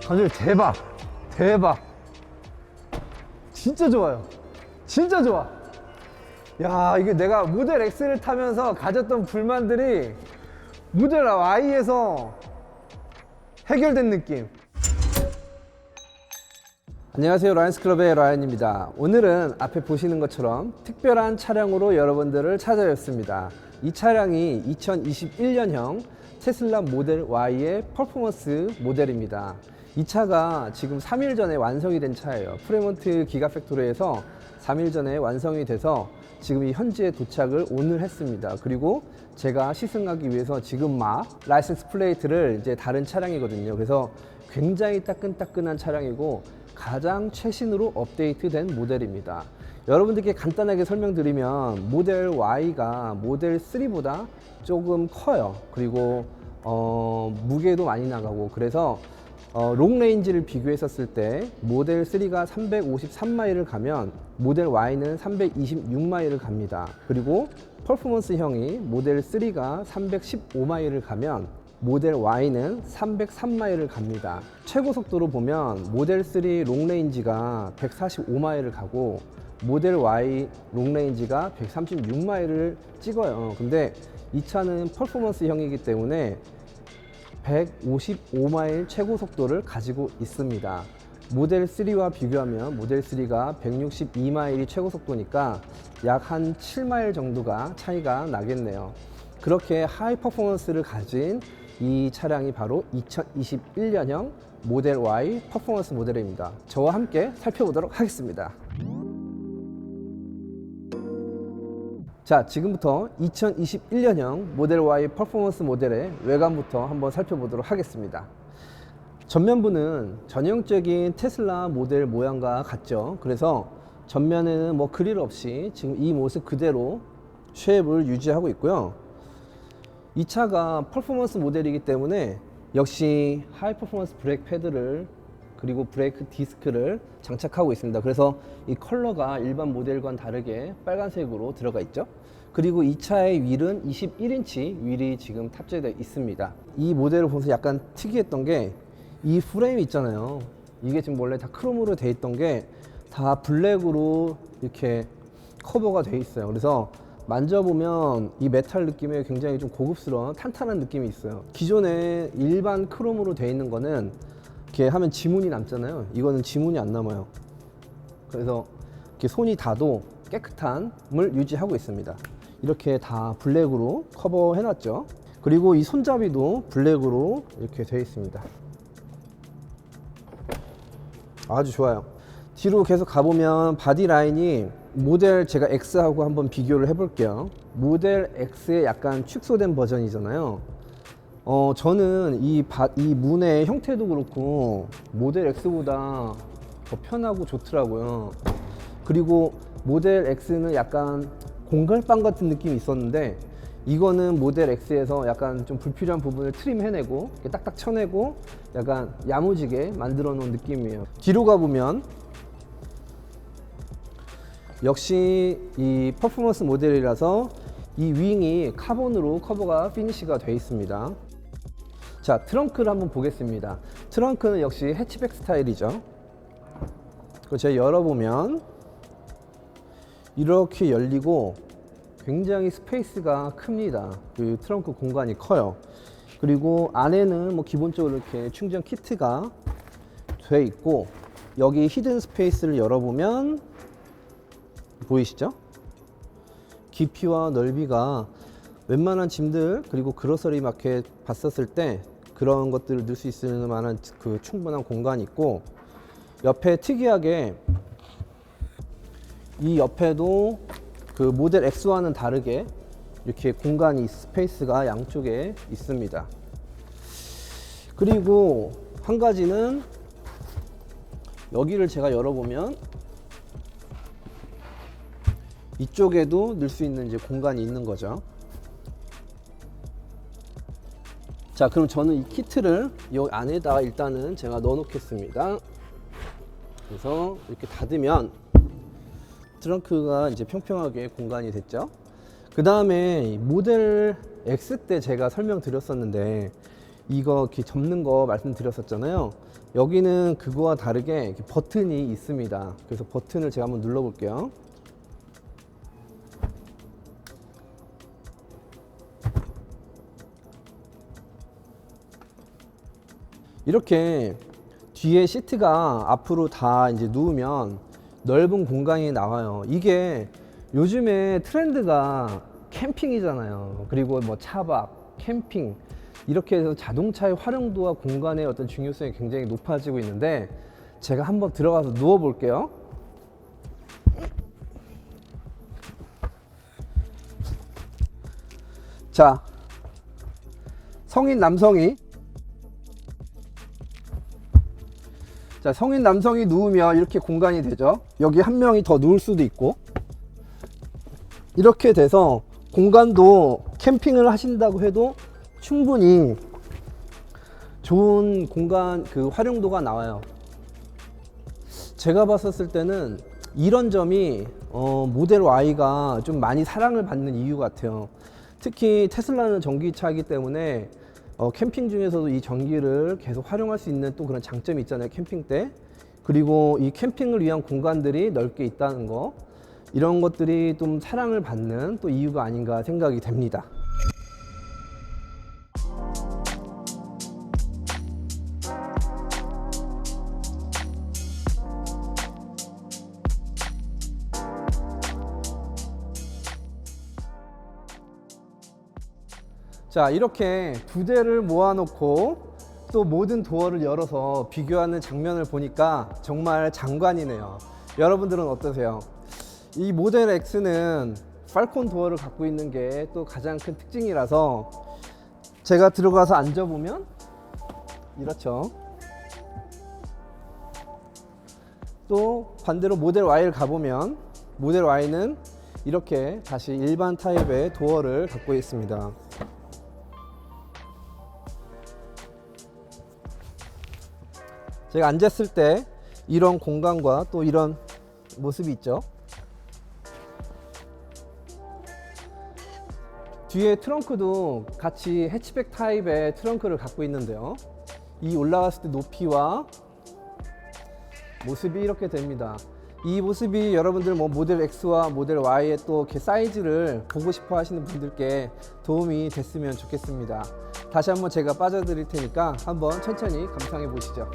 관절 대박. 대박. 진짜 좋아요. 진짜 좋아. 야, 이게 내가 모델 X를 타면서 가졌던 불만들이 모델 Y에서 해결된 느낌. 안녕하세요, 라이언스클럽의 라이언입니다. 오늘은 앞에 보시는 것처럼 특별한 차량으로 여러분들을 찾아뵙습니다. 이 차량이 2021년형 테슬라 모델 Y의 퍼포먼스 모델입니다. 이 차가 지금 3일 전에 완성이 된 차예요. 프레몬트 기가팩토리에서 3일 전에 완성이 돼서 지금 이 현지에 도착을 오늘 했습니다. 그리고 제가 시승하기 위해서 지금 막 라이센스 플레이트를 이제 다른 차량이거든요. 그래서 굉장히 따끈따끈한 차량이고 가장 최신으로 업데이트된 모델입니다. 여러분들께 간단하게 설명드리면 모델 Y가 모델 3보다 조금 커요. 그리고 무게도 많이 나가고, 그래서 롱레인지를 비교했었을 때 모델 3가 353마일을 가면 모델 Y는 326마일을 갑니다. 그리고 퍼포먼스형이 모델 3가 315마일을 가면 모델 Y는 303마일을 갑니다. 최고 속도로 보면 모델 3 롱레인지가 145마일을 가고 모델 Y 롱레인지가 136마일을 찍어요. 근데 이 차는 퍼포먼스형이기 때문에 155마일 최고 속도를 가지고 있습니다. 모델 3와 비교하면 모델 3가 162마일이 최고 속도니까 약 한 7마일 정도가 차이가 나겠네요. 그렇게 하이 퍼포먼스를 가진 이 차량이 바로 2021년형 모델 Y 퍼포먼스 모델입니다. 저와 함께 살펴보도록 하겠습니다. 자, 지금부터 2021년형 모델 Y 퍼포먼스 모델의 외관부터 한번 살펴보도록 하겠습니다. 전면부는 전형적인 테슬라 모델 모양과 같죠. 그래서 전면에는 뭐 그릴 없이 지금 이 모습 그대로 쉐입을 유지하고 있고요. 이 차가 퍼포먼스 모델이기 때문에 역시 하이 퍼포먼스 브레이크 패드를 그리고 브레이크 디스크를 장착하고 있습니다. 그래서 이 컬러가 일반 모델과는 다르게 빨간색으로 들어가 있죠. 그리고 이 차의 휠은 21인치 휠이 지금 탑재되어 있습니다. 이 모델을 보면서 약간 특이했던 게 이 프레임 있잖아요. 이게 지금 원래 다 크롬으로 되어 있던 게 다 블랙으로 이렇게 커버가 되어 있어요. 그래서 만져보면 이 메탈 느낌에 굉장히 좀 고급스러운 탄탄한 느낌이 있어요. 기존에 일반 크롬으로 되어 있는 거는 이렇게 하면 지문이 남잖아요. 이거는 지문이 안 남아요. 그래서 이렇게 손이 닿아도 깨끗함을 유지하고 있습니다. 이렇게 다 블랙으로 커버해 놨죠. 그리고 이 손잡이도 블랙으로 이렇게 되어 있습니다. 아주 좋아요. 뒤로 계속 가보면 바디 라인이 모델 제가 X하고 한번 비교를 해볼게요. 모델 X의 약간 축소된 버전이잖아요. 저는 이 문의 형태도 그렇고 모델 X보다 더 편하고 좋더라고요. 그리고 모델 X는 약간 공갈빵 같은 느낌이 있었는데 이거는 모델 X에서 약간 좀 불필요한 부분을 트림 해내고 딱딱 쳐내고 약간 야무지게 만들어 놓은 느낌이에요. 뒤로 가보면 역시 이 퍼포먼스 모델이라서 이 윙이 카본으로 커버가 피니시가 되어 있습니다. 자, 트렁크를 한번 보겠습니다. 트렁크는 역시 해치백 스타일이죠. 그리고 제가 열어보면 이렇게 열리고 굉장히 스페이스가 큽니다. 그 트렁크 공간이 커요. 그리고 안에는 뭐 기본적으로 이렇게 충전 키트가 돼 있고, 여기 히든 스페이스를 열어보면 보이시죠? 깊이와 넓이가 웬만한 짐들 그리고 그로서리 마켓 봤었을 때 그런 것들을 넣을 수 있을 만한 그 충분한 공간이 있고, 옆에 특이하게 이 옆에도 그 모델 X와는 다르게 이렇게 공간이 스페이스가 양쪽에 있습니다. 그리고 한 가지는 여기를 제가 열어보면 이쪽에도 넣을 수 있는 이제 공간이 있는 거죠. 자, 그럼 저는 이 키트를 이 안에다가 일단은 제가 넣어 놓겠습니다. 그래서 이렇게 닫으면 트렁크가 이제 평평하게 공간이 됐죠. 그 다음에 모델 X 때 제가 설명드렸었는데 이거 이렇게 접는 거 말씀드렸었잖아요. 여기는 그거와 다르게 이렇게 버튼이 있습니다. 그래서 버튼을 제가 한번 눌러 볼게요. 이렇게 뒤에 시트가 앞으로 다 이제 누우면 넓은 공간이 나와요. 이게 요즘에 트렌드가 캠핑이잖아요. 그리고 뭐 차박, 캠핑 이렇게 해서 자동차의 활용도와 공간의 어떤 중요성이 굉장히 높아지고 있는데, 제가 한번 들어가서 누워 볼게요. 자, 성인 남성이 누우면 이렇게 공간이 되죠. 여기 한 명이 더 누울 수도 있고, 이렇게 돼서 공간도 캠핑을 하신다고 해도 충분히 좋은 공간 그 활용도가 나와요. 제가 봤었을 때는 이런 점이 모델 Y가 좀 많이 사랑을 받는 이유 같아요. 특히 테슬라는 전기차이기 때문에 캠핑 중에서도 이 전기를 계속 활용할 수 있는 또 그런 장점이 있잖아요, 캠핑 때. 그리고 이 캠핑을 위한 공간들이 넓게 있다는 거, 이런 것들이 좀 사랑을 받는 또 이유가 아닌가 생각이 됩니다. 자, 이렇게 두 대를 모아놓고 또 모든 도어를 열어서 비교하는 장면을 보니까 정말 장관이네요. 여러분들은 어떠세요? 이 모델 X는 팔콘 도어를 갖고 있는 게 또 가장 큰 특징이라서, 제가 들어가서 앉아보면 이렇죠. 또 반대로 모델 Y를 가보면 모델 Y는 이렇게 다시 일반 타입의 도어를 갖고 있습니다. 제가 앉았을 때 이런 공간과 또 이런 모습이 있죠. 뒤에 트렁크도 같이 해치백 타입의 트렁크를 갖고 있는데요. 이 올라갔을 때 높이와 모습이 이렇게 됩니다. 이 모습이 여러분들 뭐 모델 X와 모델 Y의 또 이렇게 사이즈를 보고 싶어 하시는 분들께 도움이 됐으면 좋겠습니다. 다시 한번 제가 빠져드릴 테니까 한번 천천히 감상해 보시죠.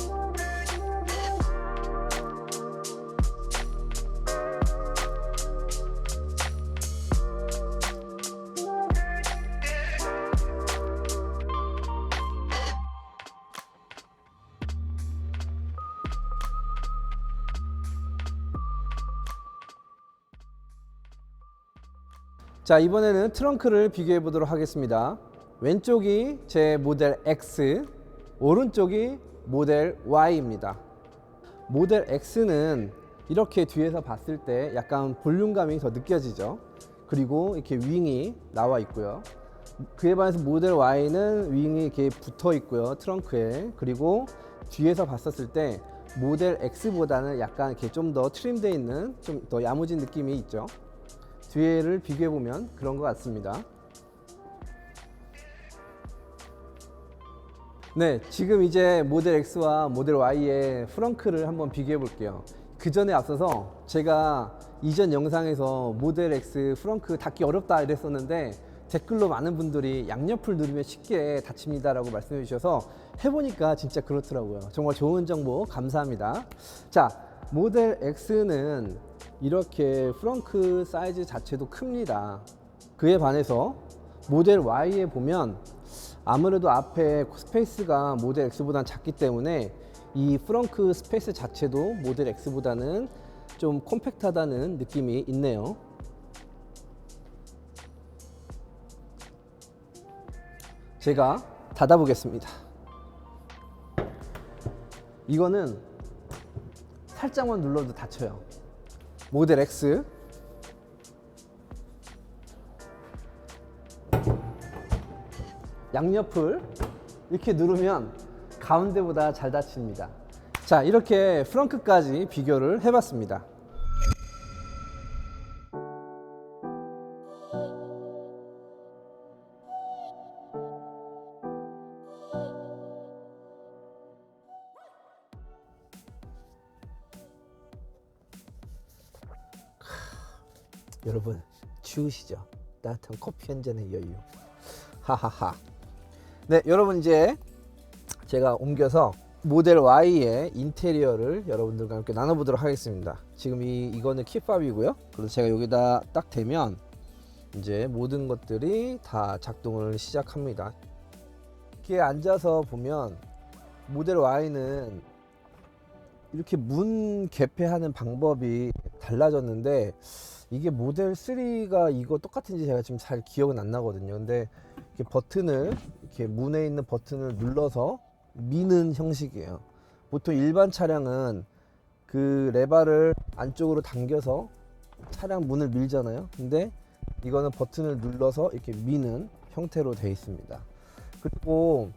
자, 이번에는 트렁크를 비교해 보도록 하겠습니다. 왼쪽이 제 모델 X, 오른쪽이 모델 Y입니다. 모델 X는 이렇게 뒤에서 봤을 때 약간 볼륨감이 더 느껴지죠. 그리고 이렇게 윙이 나와 있고요. 그에 반해서 모델 Y는 윙이 이렇게 붙어 있고요, 트렁크에. 그리고 뒤에서 봤었을 때 모델 X보다는 약간 이렇게 좀 더 트림되어 있는, 좀 더 야무진 느낌이 있죠. 뒤에를 비교해 보면 그런 것 같습니다. 네, 지금 이제 모델 X와 모델 Y의 프렁크를 한번 비교해 볼게요. 그 전에 앞서서 제가 이전 영상에서 모델 X 프렁크 닫기 어렵다 이랬었는데, 댓글로 많은 분들이 양옆을 누르면 쉽게 닫힙니다 라고 말씀해 주셔서 해보니까 진짜 그렇더라고요. 정말 좋은 정보 감사합니다. 자, 모델 X는 이렇게 프렁크 사이즈 자체도 큽니다. 그에 반해서 모델 Y에 보면 아무래도 앞에 스페이스가 모델 X보다는 작기 때문에 이 프렁크 스페이스 자체도 모델 X보다는 좀 콤팩트하다는 느낌이 있네요. 제가 닫아보겠습니다. 이거는 살짝만 눌러도 닫혀요. 모델 X, 양옆을 이렇게 누르면 가운데보다 잘 닫힙니다. 자, 이렇게 프렁크까지 비교를 해봤습니다. 여러분 추우시죠? 따뜻한 커피 한 잔의 여유. 하하하. 네, 여러분 이제 제가 옮겨서 모델 Y의 인테리어를 여러분들과 함께 나눠보도록 하겠습니다. 지금 이거는 킥팝이고요. 그래서 제가 여기다 딱 대면 이제 모든 것들이 다 작동을 시작합니다. 이렇게 앉아서 보면 모델 Y는 이렇게 문 개폐하는 방법이 달라졌는데, 이게 모델 3가 이거 똑같은지 제가 지금 잘 기억은 안 나거든요. 근데 이렇게 버튼을, 이렇게 문에 있는 버튼을 눌러서 미는 형식이에요. 보통 일반 차량은 그 레바를 안쪽으로 당겨서 차량 문을 밀잖아요. 근데 이거는 버튼을 눌러서 이렇게 미는 형태로 되어 있습니다. 그리고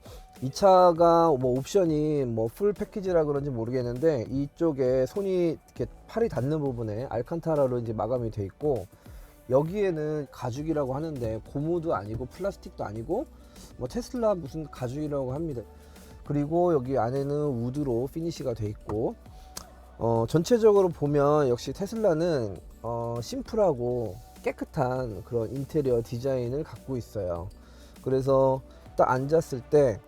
이 차가 뭐 옵션이 뭐 풀 패키지라 그런지 모르겠는데, 이쪽에 손이 이렇게 팔이 닿는 부분에 알칸타라로 이제 마감이 돼 있고, 여기에는 가죽이라고 하는데 고무도 아니고 플라스틱도 아니고 뭐 테슬라 무슨 가죽이라고 합니다. 그리고 여기 안에는 우드로 피니시가 돼 있고, 전체적으로 보면 역시 테슬라는 심플하고 깨끗한 그런 인테리어 디자인을 갖고 있어요. 그래서 딱 앉았을 때,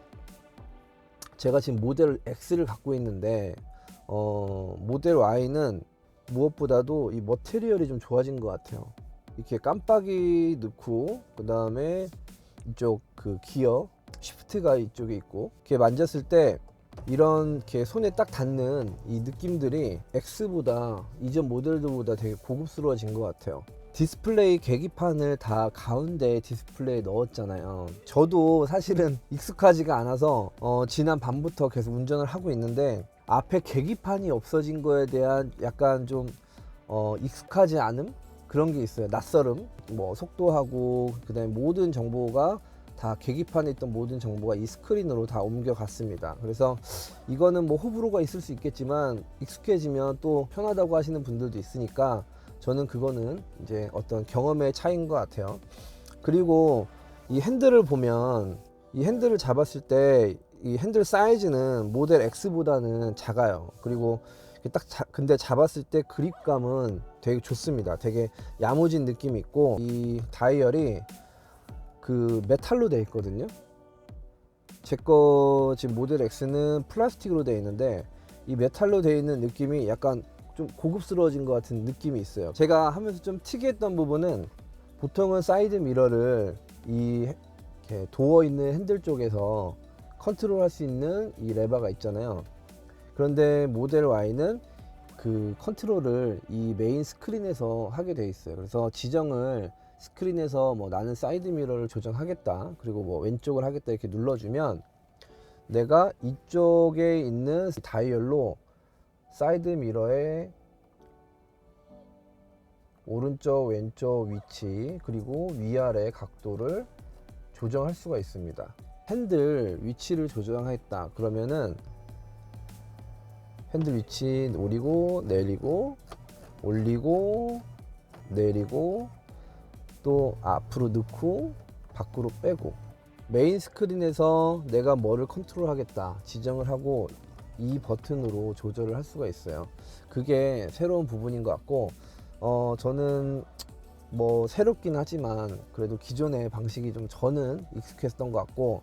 제가 지금 모델 X를 갖고 있는데 모델 Y는 무엇보다도 이 머티리얼이 좀 좋아진 것 같아요. 이렇게 깜빡이 넣고, 그 다음에 이쪽 그 기어 쉬프트가 이쪽에 있고, 이렇게 만졌을 때 이런 이렇게 손에 딱 닿는 이 느낌들이 X보다 이전 모델들보다 되게 고급스러워진 것 같아요. 디스플레이 계기판을 다 가운데 디스플레이에 넣었잖아요. 저도 사실은 익숙하지가 않아서 지난 밤부터 계속 운전을 하고 있는데, 앞에 계기판이 없어진 거에 대한 약간 좀 익숙하지 않음? 그런 게 있어요. 낯설음. 뭐 속도하고 그다음에 모든 정보가 다 계기판에 있던 모든 정보가 이 스크린으로 다 옮겨갔습니다. 그래서 이거는 뭐 호불호가 있을 수 있겠지만, 익숙해지면 또 편하다고 하시는 분들도 있으니까 저는 그거는 이제 어떤 경험의 차이인 것 같아요. 그리고 이 핸들을 보면, 이 핸들을 잡았을 때 이 핸들 사이즈는 모델 X보다는 작아요. 그리고 근데 잡았을 때 그립감은 되게 좋습니다. 되게 야무진 느낌이 있고, 이 다이얼이 그 메탈로 되어 있거든요. 제 거 지금 모델 X는 플라스틱으로 되어 있는데, 이 메탈로 되어 있는 느낌이 약간 좀 고급스러워진 것 같은 느낌이 있어요. 제가 하면서 좀 특이했던 부분은, 보통은 사이드 미러를 이 이렇게 도어 있는 핸들 쪽에서 컨트롤 할 수 있는 이 레버가 있잖아요. 그런데 모델 Y는 그 컨트롤을 이 메인 스크린에서 하게 돼 있어요. 그래서 지정을 스크린에서 뭐 나는 사이드 미러를 조정하겠다, 그리고 뭐 왼쪽을 하겠다 이렇게 눌러주면, 내가 이쪽에 있는 다이얼로 사이드 미러의 오른쪽 왼쪽 위치 그리고 위아래 각도를 조정할 수가 있습니다. 핸들 위치를 조정했다 그러면은 핸들 위치 올리고 내리고 올리고 내리고, 또 앞으로 넣고 밖으로 빼고, 메인 스크린에서 내가 뭐를 컨트롤 하겠다 지정을 하고 이 버튼으로 조절을 할 수가 있어요. 그게 새로운 부분인 것 같고, 저는 뭐 새롭긴 하지만 그래도 기존의 방식이 좀 저는 익숙했던 것 같고,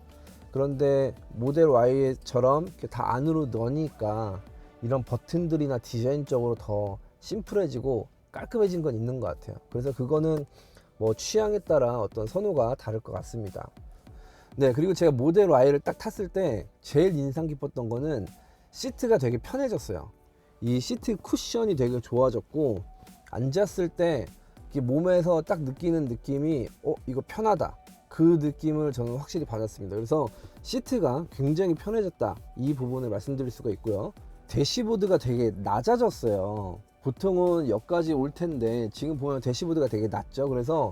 그런데 모델 Y처럼 이렇게 다 안으로 넣으니까 이런 버튼들이나 디자인적으로 더 심플해지고 깔끔해진 건 있는 것 같아요. 그래서 그거는 뭐 취향에 따라 어떤 선호가 다를 것 같습니다. 네, 그리고 제가 모델 Y를 딱 탔을 때 제일 인상 깊었던 거는 시트가 되게 편해졌어요. 이 시트 쿠션이 되게 좋아졌고, 앉았을 때 이렇게 몸에서 딱 느끼는 느낌이 이거 편하다, 그 느낌을 저는 확실히 받았습니다. 그래서 시트가 굉장히 편해졌다, 이 부분을 말씀드릴 수가 있고요. 대시보드가 되게 낮아졌어요. 보통은 여기까지 올 텐데 지금 보면 대시보드가 되게 낮죠. 그래서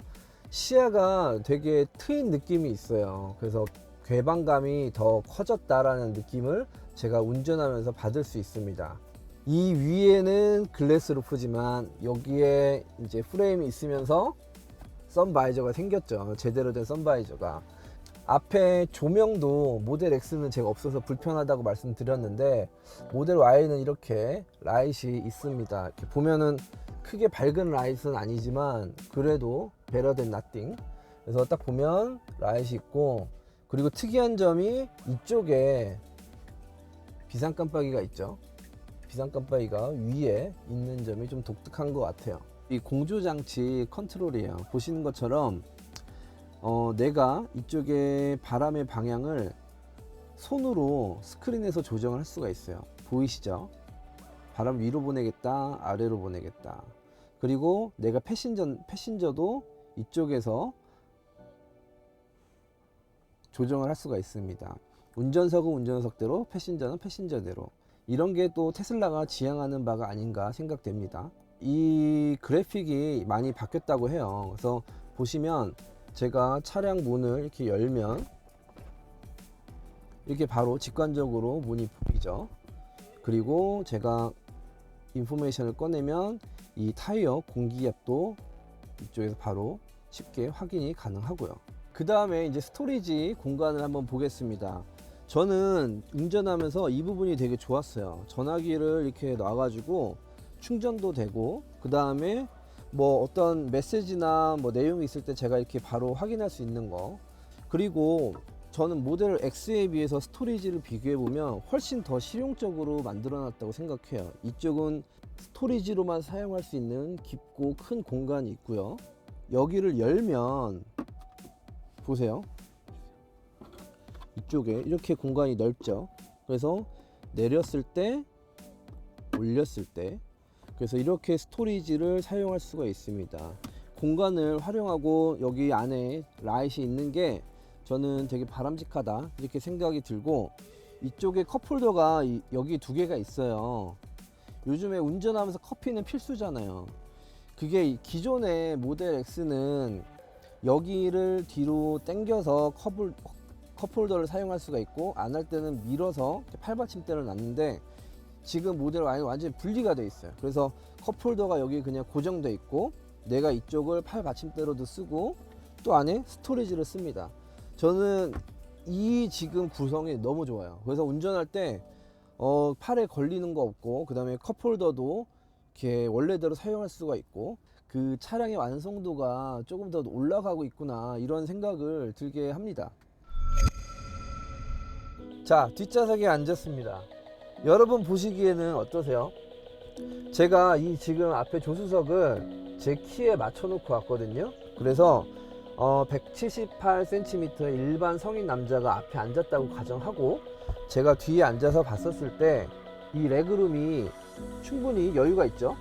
시야가 되게 트인 느낌이 있어요. 그래서 궤방감이 더 커졌다라는 느낌을 제가 운전하면서 받을 수 있습니다. 이 위에는 글래스 루프지만 여기에 이제 프레임이 있으면서 선바이저가 생겼죠. 제대로 된 선바이저가. 앞에 조명도 모델 X는 제가 없어서 불편하다고 말씀드렸는데, 모델 Y는 이렇게 라이트이 있습니다. 이렇게 보면은 크게 밝은 라이트는 아니지만 그래도 better than nothing. 그래서 딱 보면 라이트이 있고, 그리고 특이한 점이 이쪽에 비상 깜빡이가 있죠. 비상 깜빡이가 위에 있는 점이 좀 독특한 것 같아요. 이 공조 장치 컨트롤이에요. 보시는 것처럼 내가 이쪽에 바람의 방향을 손으로 스크린에서 조정을 할 수가 있어요. 보이시죠? 바람 위로 보내겠다, 아래로 보내겠다. 그리고 내가 패신저도 이쪽에서 조정을 할 수가 있습니다. 운전석은 운전석대로, 패신저는 패신저대로. 이런 게 또 테슬라가 지향하는 바가 아닌가 생각됩니다. 이 그래픽이 많이 바뀌었다고 해요. 그래서 보시면 제가 차량 문을 이렇게 열면 이렇게 바로 직관적으로 문이 보이죠. 그리고 제가 인포메이션을 꺼내면 이 타이어 공기압도 이쪽에서 바로 쉽게 확인이 가능하고요. 그 다음에 이제 스토리지 공간을 한번 보겠습니다. 저는 운전하면서 이 부분이 되게 좋았어요. 전화기를 이렇게 놔가지고 충전도 되고, 그 다음에 뭐 어떤 메시지나 뭐 내용이 있을 때 제가 이렇게 바로 확인할 수 있는 거. 그리고 저는 모델 X에 비해서 스토리지를 비교해 보면 훨씬 더 실용적으로 만들어 놨다고 생각해요. 이쪽은 스토리지로만 사용할 수 있는 깊고 큰 공간이 있고요. 여기를 열면 보세요. 이쪽에 이렇게 공간이 넓죠. 그래서 내렸을 때, 올렸을 때, 그래서 이렇게 스토리지를 사용할 수가 있습니다. 공간을 활용하고 여기 안에 라이트이 있는 게 저는 되게 바람직하다 이렇게 생각이 들고, 이쪽에 컵홀더가 여기 두 개가 있어요. 요즘에 운전하면서 커피는 필수잖아요. 그게 기존의 모델 X는 여기를 뒤로 당겨서 컵홀더를 사용할 수가 있고, 안 할 때는 밀어서 팔받침대를 놨는데, 지금 모델 Y는 완전히 분리가 되어 있어요. 그래서 컵홀더가 여기 그냥 고정되어 있고, 내가 이쪽을 팔받침대로도 쓰고 또 안에 스토리지를 씁니다. 저는 이 지금 구성이 너무 좋아요. 그래서 운전할 때 팔에 걸리는 거 없고, 그 다음에 컵홀더도 이렇게 원래대로 사용할 수가 있고, 그 차량의 완성도가 조금 더 올라가고 있구나 이런 생각을 들게 합니다. 자, 뒷좌석에 앉았습니다. 여러분 보시기에는 어떠세요? 제가 이 지금 앞에 조수석을 제 키에 맞춰 놓고 왔거든요. 그래서 178cm 일반 성인 남자가 앞에 앉았다고 가정하고, 제가 뒤에 앉아서 봤었을 때 이 레그룸이 충분히 여유가 있죠.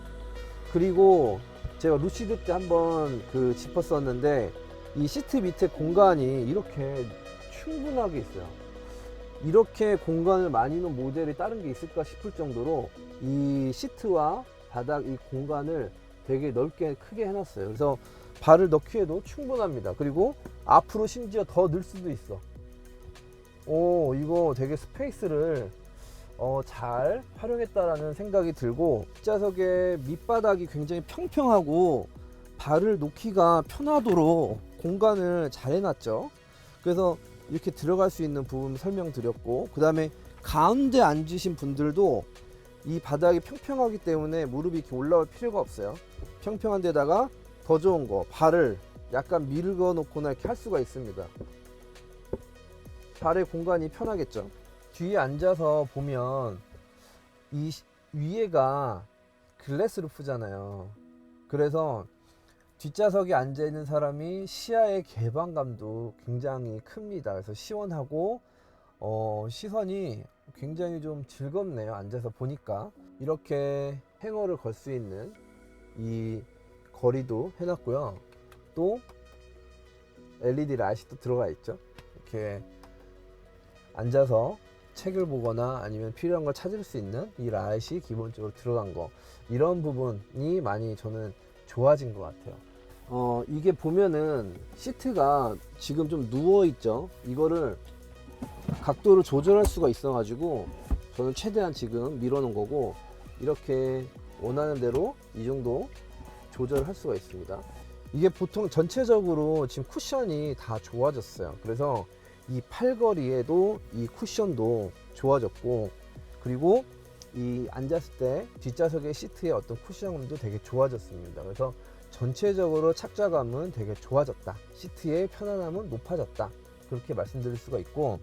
그리고 제가 루시드 때 한번 짚었었는데, 이 시트 밑에 공간이 이렇게 충분하게 있어요. 이렇게 공간을 많이 놓은 모델이 다른 게 있을까 싶을 정도로 이 시트와 바닥 이 공간을 되게 넓게 크게 해놨어요. 그래서 발을 넣기에도 충분합니다. 그리고 앞으로 심지어 더 늘 수도 있어. 오, 이거 되게 스페이스를 잘 활용했다라는 생각이 들고, 뒷좌석의 밑바닥이 굉장히 평평하고 발을 놓기가 편하도록 공간을 잘 해놨죠. 그래서 이렇게 들어갈 수 있는 부분 설명드렸고, 그 다음에 가운데 앉으신 분들도 이 바닥이 평평하기 때문에 무릎이 이렇게 올라올 필요가 없어요. 평평한 데다가 더 좋은 거, 발을 약간 밀어 놓거나 이렇게 할 수가 있습니다. 발의 공간이 편하겠죠. 뒤에 앉아서 보면 이 위에가 글래스 루프잖아요. 그래서 뒷좌석에 앉아 있는 사람이 시야의 개방감도 굉장히 큽니다. 그래서 시원하고 시선이 굉장히 좀 즐겁네요. 앉아서 보니까. 이렇게 행어를 걸 수 있는 이 거리도 해놨고요. 또 LED 라이트도 들어가 있죠. 이렇게 앉아서 책을 보거나 아니면 필요한 걸 찾을 수 있는 이 라이트이 기본적으로 들어간 거, 이런 부분이 많이 저는 좋아진 것 같아요. 이게 보면은 시트가 지금 좀 누워 있죠. 이거를 각도를 조절할 수가 있어 가지고 저는 최대한 지금 밀어 놓은 거고, 이렇게 원하는 대로 이 정도 조절할 수가 있습니다. 이게 보통 전체적으로 지금 쿠션이 다 좋아졌어요. 그래서 이 팔걸이에도 이 쿠션도 좋아졌고, 그리고 이 앉았을 때 뒷좌석의 시트의 어떤 쿠션감도 되게 좋아졌습니다. 그래서 전체적으로 착좌감은 되게 좋아졌다. 시트의 편안함은 높아졌다. 그렇게 말씀드릴 수가 있고,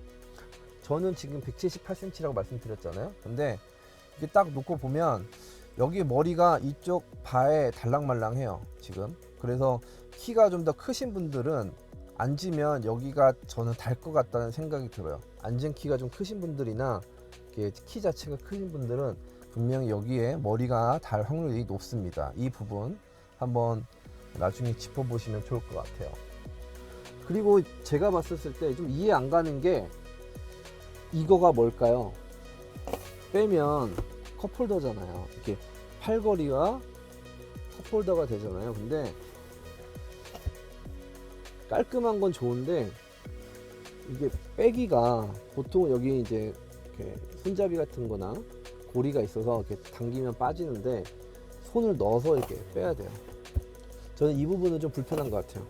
저는 지금 178cm라고 말씀드렸잖아요. 근데 이게 딱 놓고 보면 여기 머리가 이쪽 바에 달랑말랑해요 지금. 그래서 키가 좀 더 크신 분들은 앉으면 여기가 저는 달 것 같다는 생각이 들어요. 앉은 키가 좀 크신 분들이나 키 자체가 크신 분들은 분명히 여기에 머리가 달 확률이 높습니다. 이 부분 한번 나중에 짚어보시면 좋을 것 같아요. 그리고 제가 봤을 때 좀 이해 안 가는 게 이거가 뭘까요? 빼면 컵홀더잖아요. 이렇게 팔걸이와 컵홀더가 되잖아요. 근데 깔끔한 건 좋은데 이게 빼기가 보통 여기 이제 이렇게 손잡이 같은 거나 고리가 있어서 이렇게 당기면 빠지는데 손을 넣어서 이렇게 빼야 돼요. 저는 이 부분은 좀 불편한 것 같아요.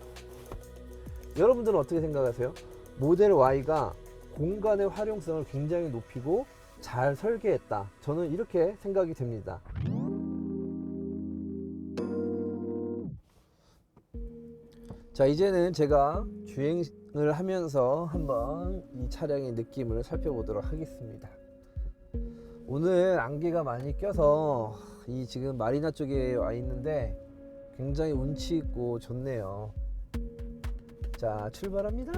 여러분들은 어떻게 생각하세요? 모델 Y가 공간의 활용성을 굉장히 높이고 잘 설계했다. 저는 이렇게 생각이 됩니다. 자, 이제는 제가 주행을 하면서 한번 이 차량의 느낌을 살펴보도록 하겠습니다. 오늘 안개가 많이 껴서 이 지금 마리나 쪽에 와 있는데 굉장히 운치 있고 좋네요. 자, 출발합니다.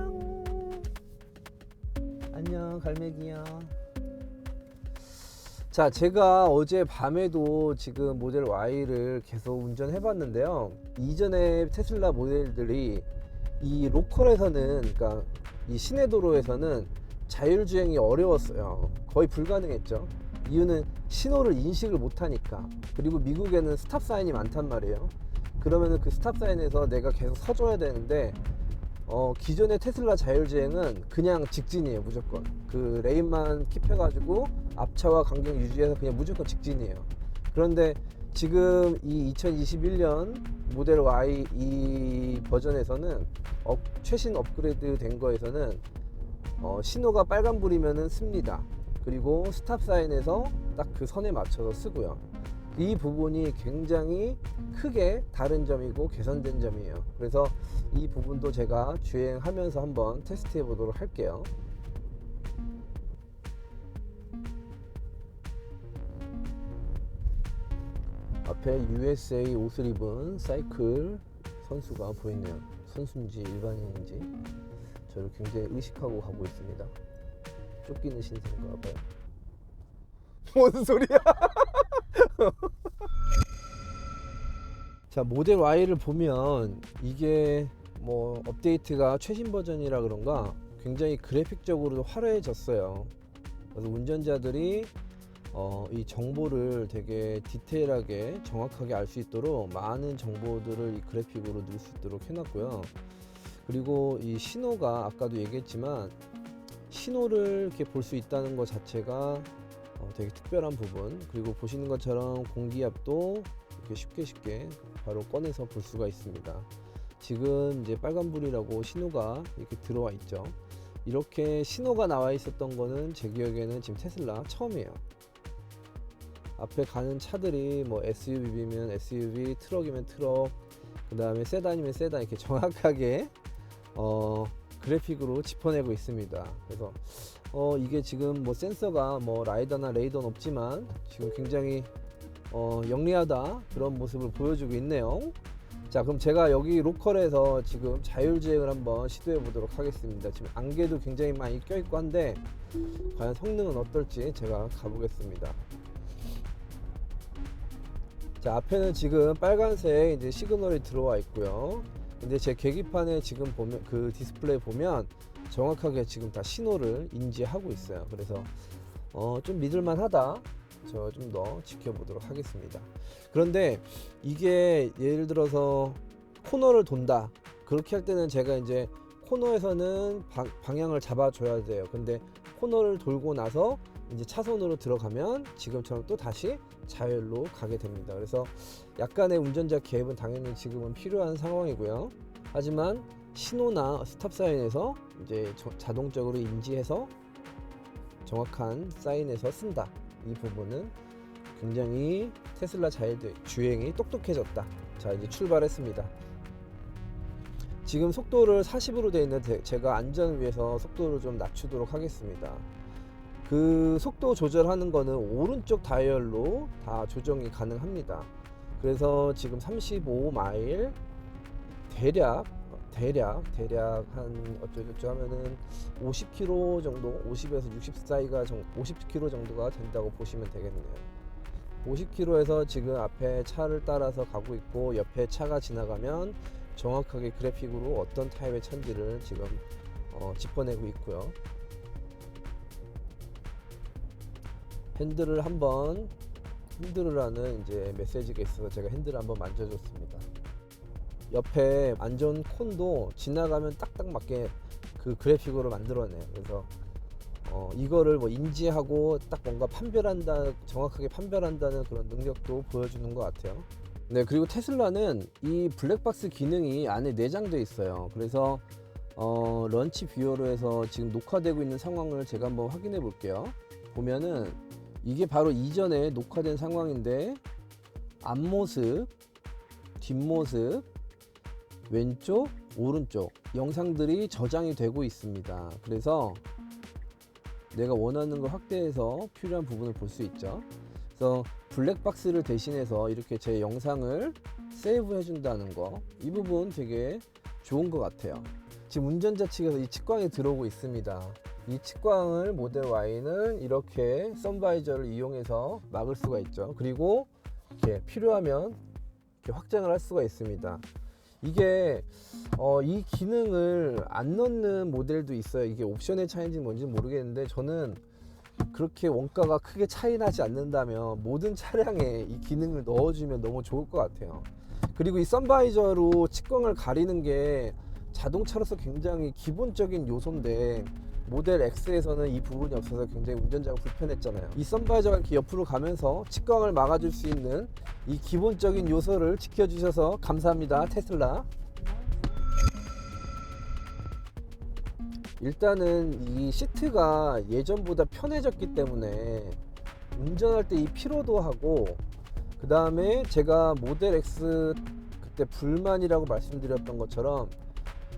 안녕 갈매기야. 자, 제가 어제 밤에도 지금 모델 Y를 계속 운전해 봤는데요. 이전에 테슬라 모델들이 이 로컬에서는, 그러니까 이 시내 도로에서는 자율주행이 어려웠어요. 거의 불가능했죠. 이유는 신호를 인식을 못하니까. 그리고 미국에는 스탑 사인이 많단 말이에요. 그러면은 그 스탑 사인에서 내가 계속 서줘야 되는데 기존의 테슬라 자율주행은 그냥 직진이에요. 무조건 그 레인만 킵해가지고 앞차와 간격 유지해서 그냥 무조건 직진이에요. 그런데 지금 이 2021년 모델 Y 이 버전에서는 최신 업그레이드 된 거에서는 신호가 빨간불이면은 씁니다. 그리고 스탑 사인에서 딱 그 선에 맞춰서 쓰고요. 이 부분이 굉장히 크게 다른 점이고 개선된 점이에요. 그래서 이 부분도 제가 주행하면서 한번 테스트 해 보도록 할게요. 앞에 USA 옷을 입은 사이클 선수가 보이네요. 선수인지 일반인인지 저를 굉장히 의식하고 가고 있습니다. 쫓기는 신세인가 봐요. 뭔 소리야? 자, 모델 Y를 보면 이게 뭐 업데이트가 최신 버전이라 그런가 굉장히 그래픽적으로 화려해졌어요. 그래서 운전자들이 이 정보를 되게 디테일하게 정확하게 알 수 있도록 많은 정보들을 이 그래픽으로 넣을 수 있도록 해놨고요. 그리고 이 신호가 아까도 얘기했지만 신호를 이렇게 볼 수 있다는 것 자체가 되게 특별한 부분. 그리고 보시는 것처럼 공기압도 이렇게 쉽게 바로 꺼내서 볼 수가 있습니다. 지금 이제 빨간불이라고 신호가 이렇게 들어와 있죠. 이렇게 신호가 나와 있었던 거는 제 기억에는 지금 테슬라 처음이에요. 앞에 가는 차들이 뭐 SUV면 SUV, 트럭이면 트럭, 그 다음에 세단이면 세단 이렇게 정확하게 그래픽으로 짚어내고 있습니다. 그래서 이게 지금 뭐 센서가 뭐 라이다나 레이더는 없지만 지금 굉장히 영리하다 그런 모습을 보여주고 있네요. 자, 그럼 제가 여기 로컬에서 지금 자율주행을 한번 시도해 보도록 하겠습니다. 지금 안개도 굉장히 많이 껴있고 한데 과연 성능은 어떨지 제가 가보겠습니다. 자, 앞에는 지금 빨간색 이제 시그널이 들어와 있고요. 근데 제 계기판에 지금 보면 그 디스플레이 보면 정확하게 지금 다 신호를 인지하고 있어요. 그래서 좀 믿을만 하다. 저 좀 더 지켜보도록 하겠습니다. 그런데 이게 예를 들어서 코너를 돈다 그렇게 할 때는 제가 이제 코너에서는 방향을 잡아줘야 돼요. 근데 코너를 돌고 나서 이제 차선으로 들어가면 지금처럼 또 다시 자율로 가게 됩니다. 그래서 약간의 운전자 개입은 당연히 지금은 필요한 상황이고요. 하지만 신호나 스탑 사인에서 이제 자동적으로 인지해서 정확한 사인에서 쓴다. 이 부분은 굉장히 테슬라 주행이 똑똑해졌다. 자, 이제 출발했습니다. 지금 속도를 40으로 되어 있는데 제가 안전을 위해서 속도를 좀 낮추도록 하겠습니다. 그 속도 조절하는 거는 오른쪽 다이얼로 다 조정이 가능합니다. 그래서 지금 35마일 대략 한 어쩌고저쩌고 하면은 50km 정도, 50에서 60 사이가 50km 정도가 된다고 보시면 되겠네요. 50km에서 지금 앞에 차를 따라서 가고 있고, 옆에 차가 지나가면 정확하게 그래픽으로 어떤 타입의 차인지를 지금 짚어내고 있고요. 핸들을 한번 흔들으라는 이제 메시지가 있어서 제가 핸들을 한번 만져줬습니다. 옆에 안전 콘도 지나가면 딱딱 맞게 그 그래픽으로 만들어내요. 그래서 이거를 뭐 인지하고 딱 뭔가 정확하게 판별한다는 그런 능력도 보여주는 것 같아요. 네, 그리고 테슬라는 이 블랙박스 기능이 안에 내장되어 있어요. 그래서 런치 뷰어로 해서 지금 녹화되고 있는 상황을 제가 한번 확인해 볼게요. 보면은 이게 바로 이전에 녹화된 상황인데, 앞모습, 뒷모습, 왼쪽, 오른쪽 영상들이 저장이 되고 있습니다. 그래서 내가 원하는 걸 확대해서 필요한 부분을 볼 수 있죠. 그래서 블랙박스를 대신해서 이렇게 제 영상을 세이브 해준다는 거, 이 부분 되게 좋은 것 같아요. 지금 운전자 측에서 이 측광이 들어오고 있습니다. 이 측광을 모델 Y는 이렇게 선바이저를 이용해서 막을 수가 있죠. 그리고 이렇게 필요하면 이렇게 확장을 할 수가 있습니다. 이게 이 기능을 안 넣는 모델도 있어요. 이게 옵션의 차이인지 뭔지 모르겠는데, 저는 그렇게 원가가 크게 차이 나지 않는다면 모든 차량에 이 기능을 넣어주면 너무 좋을 것 같아요. 그리고 이 선바이저로 측광을 가리는 게 자동차로서 굉장히 기본적인 요소인데, 모델 X에서는 이 부분이 없어서 굉장히 운전자가 불편했잖아요. 이 선바이저가 이렇게 옆으로 가면서 측광을 막아줄 수 있는 이 기본적인 요소를 지켜주셔서 감사합니다, 테슬라. 일단은 이 시트가 예전보다 편해졌기 때문에 운전할 때 이 피로도하고, 그 다음에 제가 모델 X 그때 불만이라고 말씀드렸던 것처럼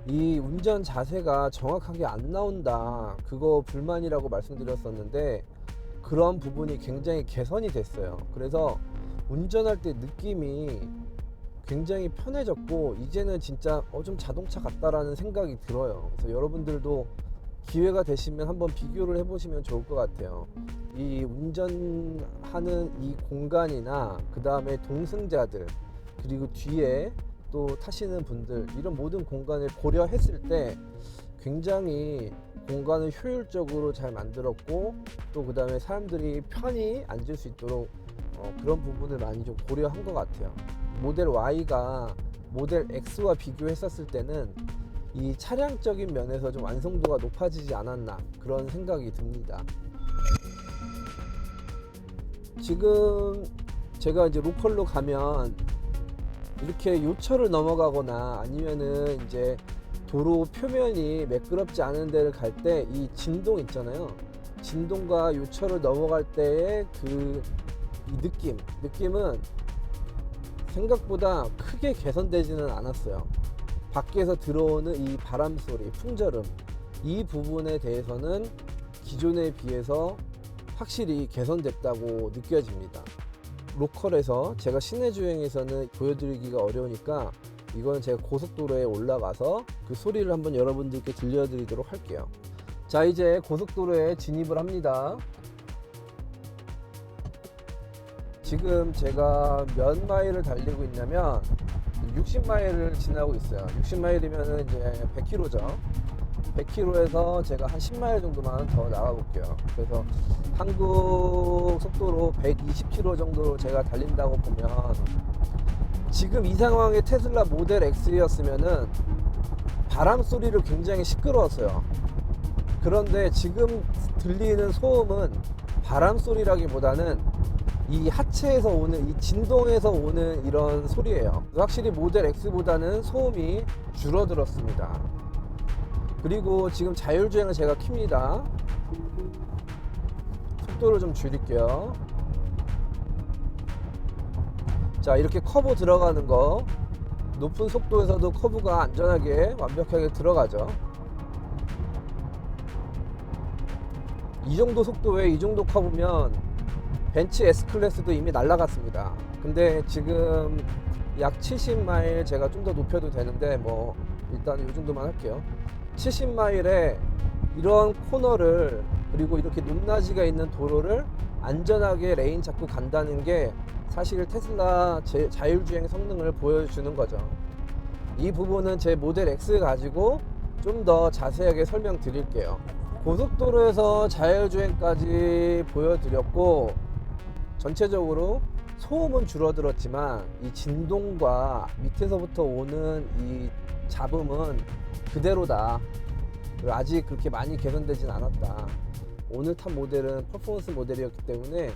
이 운전 자세가 정확하게 안 나온다, 그거 불만이라고 말씀드렸었는데, 그런 부분이 굉장히 개선이 됐어요. 그래서 운전할 때 느낌이 굉장히 편해졌고, 이제는 진짜 좀 자동차 같다라는 생각이 들어요. 그래서 여러분들도 기회가 되시면 한번 비교를 해보시면 좋을 것 같아요. 이 운전하는 이 공간이나, 그 다음에 동승자들, 그리고 뒤에 또 타시는 분들, 이런 모든 공간을 고려했을 때 굉장히 공간을 효율적으로 잘 만들었고, 또 그 다음에 사람들이 편히 앉을 수 있도록 그런 부분을 많이 좀 고려한 것 같아요. 모델 Y가 모델 X와 비교했었을 때는 이 차량적인 면에서 좀 완성도가 높아지지 않았나, 그런 생각이 듭니다. 지금 제가 이제 로컬로 가면 이렇게 요철을 넘어가거나 아니면은 이제 도로 표면이 매끄럽지 않은 데를 갈 때 이 진동 있잖아요. 진동과 요철을 넘어갈 때의 이 느낌은 생각보다 크게 개선되지는 않았어요. 밖에서 들어오는 이 바람 소리, 풍절음, 이 부분에 대해서는 기존에 비해서 확실히 개선됐다고 느껴집니다. 로컬에서 제가 시내 주행에서는 보여드리기가 어려우니까 이건 제가 고속도로에 올라가서 그 소리를 한번 여러분들께 들려드리도록 할게요. 자, 이제 고속도로에 진입을 합니다. 지금 제가 몇 마일을 달리고 있냐면 60마일을 지나고 있어요. 60마일이면 이제 100km죠. 100km에서 제가 한 10마일 정도만 더 나가 볼게요. 그래서 한국 속도로 120km 정도로 제가 달린다고 보면, 지금 이 상황의 테슬라 모델 X였으면은 바람 소리를 굉장히 시끄러웠어요. 그런데 지금 들리는 소음은 바람 소리라기보다는 이 하체에서 오는, 이 진동에서 오는 이런 소리예요. 확실히 모델 X보다는 소음이 줄어들었습니다. 그리고 지금 자율주행을 제가 킵니다. 속도를 좀 줄일게요. 자, 이렇게 커브 들어가는 거, 높은 속도에서도 커브가 안전하게 완벽하게 들어가죠. 이 정도 속도에 이 정도 커브면 벤츠 S클래스도 이미 날아갔습니다. 근데 지금 약 70마일, 제가 좀 더 높여도 되는데 뭐 일단 이 정도만 할게요. 70마일에 이런 코너를, 그리고 이렇게 높낮이가 있는 도로를 안전하게 레인 잡고 간다는 게 사실 테슬라 자율주행 성능을 보여주는 거죠. 이 부분은 제 모델 X 가지고 좀 더 자세하게 설명드릴게요. 고속도로에서 자율주행까지 보여드렸고, 전체적으로 소음은 줄어들었지만 이 진동과 밑에서부터 오는 이 잡음은 그대로다. 아직 그렇게 많이 개선되진 않았다. 오늘 탄 모델은 퍼포먼스 모델이었기 때문에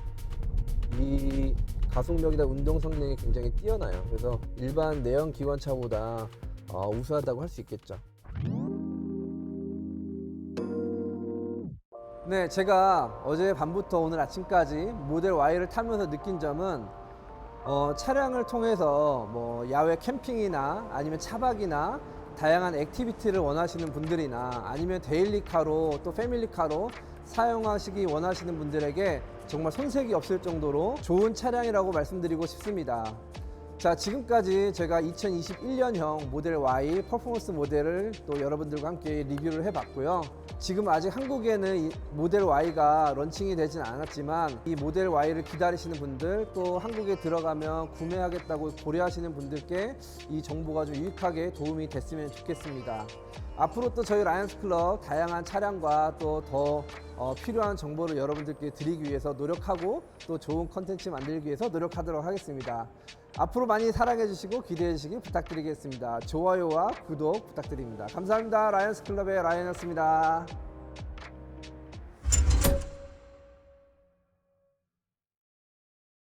이 가속력이나 운동 성능이 굉장히 뛰어나요. 그래서 일반 내연 기관차보다 우수하다고 할 수 있겠죠. 네, 제가 어제 밤부터 오늘 아침까지 모델 Y를 타면서 느낀 점은 차량을 통해서 뭐 야외 캠핑이나 아니면 차박이나 다양한 액티비티를 원하시는 분들이나 아니면 데일리카로 또 패밀리카로 사용하시기 원하시는 분들에게 정말 손색이 없을 정도로 좋은 차량이라고 말씀드리고 싶습니다. 자, 지금까지 제가 2021년형 모델 Y 퍼포먼스 모델을 또 여러분들과 함께 리뷰를 해봤고요. 지금 아직 한국에는 이 모델 Y가 런칭이 되진 않았지만 이 모델 Y를 기다리시는 분들, 또 한국에 들어가면 구매하겠다고 고려하시는 분들께 이 정보가 좀 유익하게 도움이 됐으면 좋겠습니다. 앞으로 또 저희 라이언스 클럽 다양한 차량과 또 더 필요한 정보를 여러분들께 드리기 위해서 노력하고, 또 좋은 컨텐츠 만들기 위해서 노력하도록 하겠습니다. 앞으로 많이 사랑해 주시고 기대해 주시기 부탁드리겠습니다. 좋아요와 구독 부탁드립니다. 감사합니다. 라이언스 클럽의 라이언이었습니다.